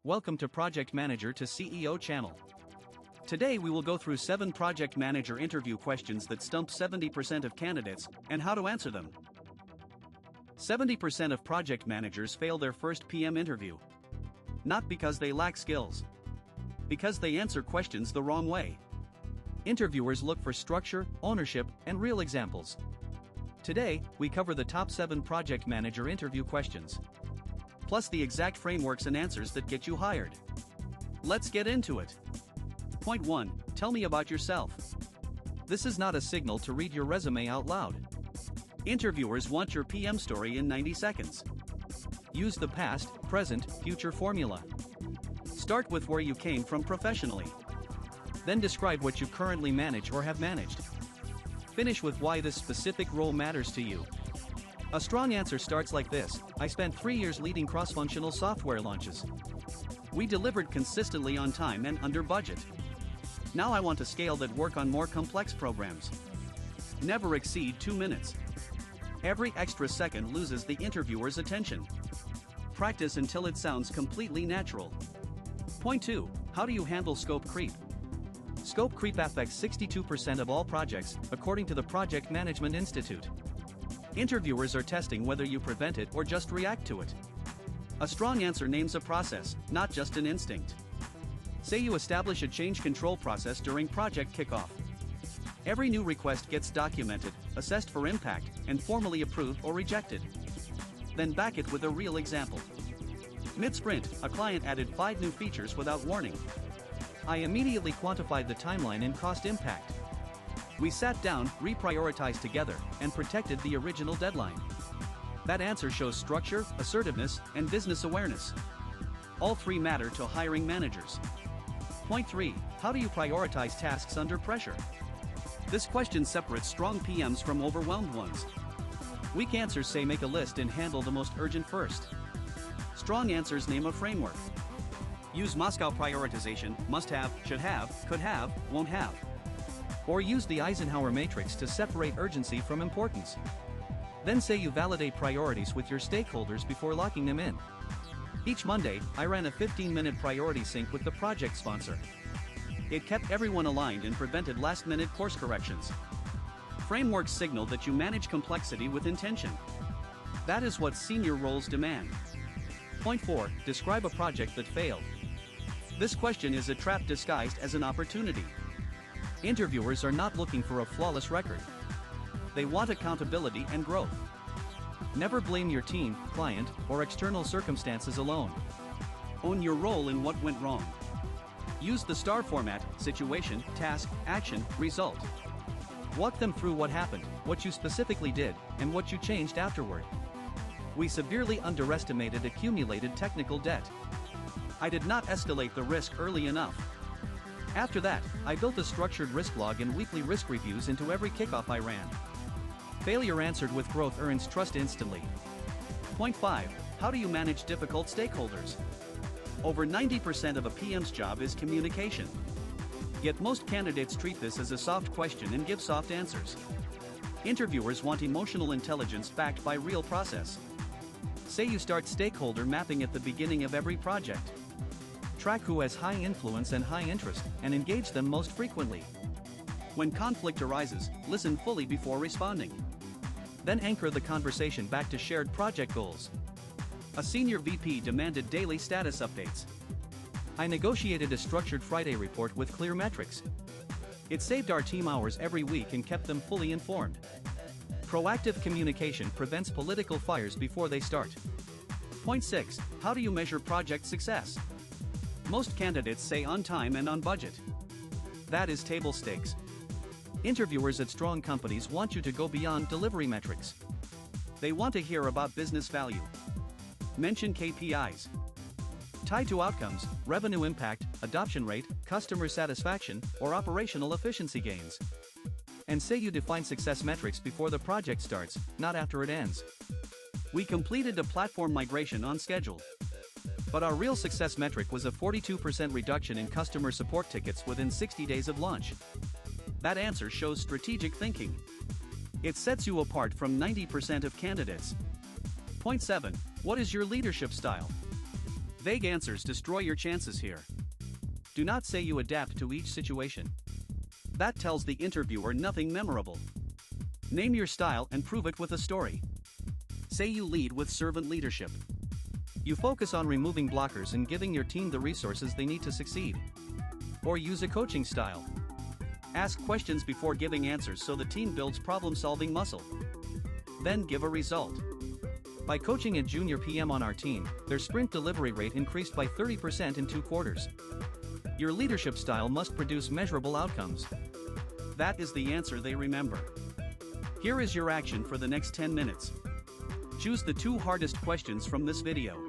Welcome to Project Manager to CEO channel. Today we will go through 7 project manager interview questions that stump 70% of candidates and how to answer them. 70% of project managers fail their first PM interview. Not because they lack skills. Because they answer questions the wrong way. Interviewers look for structure, ownership, and real examples. Today, we cover the top 7 project manager interview questions. Plus the exact frameworks and answers that get you hired. Let's get into it. Point 1. Tell me about yourself. This is not a signal to read your resume out loud. Interviewers want your PM story in 90 seconds. Use the past, present, future formula. Start with where you came from professionally. Then describe what you currently manage or have managed. Finish with why this specific role matters to you. A strong answer starts like this: I spent 3 years leading cross-functional software launches. We delivered consistently on time and under budget. Now I want to scale that work on more complex programs. Never exceed 2 minutes. Every extra second loses the interviewer's attention. Practice until it sounds completely natural. Point 2. How do you handle scope creep? Scope creep affects 62% of all projects, according to the Project Management Institute. Interviewers are testing whether you prevent it or just react to it. A strong answer names a process, not just an instinct. Say you establish a change control process during project kickoff. Every new request gets documented, assessed for impact, and formally approved or rejected. Then back it with a real example. Mid-sprint, a client added 5 new features without warning. I immediately quantified the timeline and cost impact. We sat down, reprioritized together, and protected the original deadline. That answer shows structure, assertiveness, and business awareness. All 3 matter to hiring managers. Point 3. How do you prioritize tasks under pressure? This question separates strong PMs from overwhelmed ones. Weak answers say make a list and handle the most urgent first. Strong answers name a framework. Use Moscow prioritization: must have, should have, could have, won't have. Or use the Eisenhower matrix to separate urgency from importance. Then say you validate priorities with your stakeholders before locking them in. Each Monday, I ran a 15-minute priority sync with the project sponsor. It kept everyone aligned and prevented last-minute course corrections. Frameworks signal that you manage complexity with intention. That is what senior roles demand. Point 4. Describe a project that failed. This question is a trap disguised as an opportunity. Interviewers are not looking for a flawless record. They want accountability and growth. Never blame your team, client, or external circumstances alone. Own your role in what went wrong. Use the STAR format: situation, task, action, result. Walk them through what happened, what you specifically did, and what you changed afterward. We severely underestimated accumulated technical debt. I did not escalate the risk early enough. After that, I built a structured risk log and weekly risk reviews into every kickoff I ran. Failure answered with growth earns trust instantly. Point 5. How do you manage difficult stakeholders? Over 90% of a PM's job is communication. Yet most candidates treat this as a soft question and give soft answers. Interviewers want emotional intelligence backed by real process. Say you start stakeholder mapping at the beginning of every project. Track who has high influence and high interest, and engage them most frequently. When conflict arises, listen fully before responding. Then anchor the conversation back to shared project goals. A senior VP demanded daily status updates. I negotiated a structured Friday report with clear metrics. It saved our team hours every week and kept them fully informed. Proactive communication prevents political fires before they start. Point 6. How do you measure project success? Most candidates say on time and on budget. That is table stakes. Interviewers at strong companies want you to go beyond delivery metrics. They want to hear about business value. Mention KPIs. Tie to outcomes, revenue impact, adoption rate, customer satisfaction, or operational efficiency gains. And say you define success metrics before the project starts, not after it ends. We completed a platform migration on schedule. But our real success metric was a 42% reduction in customer support tickets within 60 days of launch. That answer shows strategic thinking. It sets you apart from 90% of candidates. Point 7. What is your leadership style? Vague answers destroy your chances here. Do not say you adapt to each situation. That tells the interviewer nothing memorable. Name your style and prove it with a story. Say you lead with servant leadership. You focus on removing blockers and giving your team the resources they need to succeed. Or use a coaching style. Ask questions before giving answers so the team builds problem-solving muscle. Then give a result. By coaching a junior PM on our team, their sprint delivery rate increased by 30% in 2 quarters. Your leadership style must produce measurable outcomes. That is the answer they remember. Here is your action for the next 10 minutes. Choose the 2 hardest questions from this video.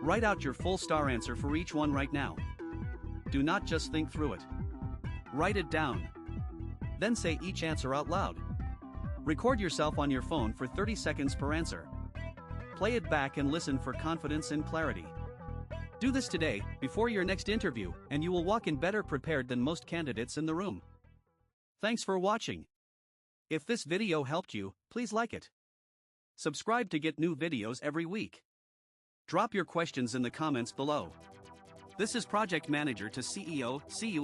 Write out your full star answer for each one right now. Do not just think through it. Write it down. Then say each answer out loud. Record yourself on your phone for 30 seconds per answer. Play it back and listen for confidence and clarity. Do this today, before your next interview, and you will walk in better prepared than most candidates in the room. Thanks for watching. If this video helped you, please like it. Subscribe to get new videos every week. Drop your questions in the comments below. This is Project Manager to CEO. See you.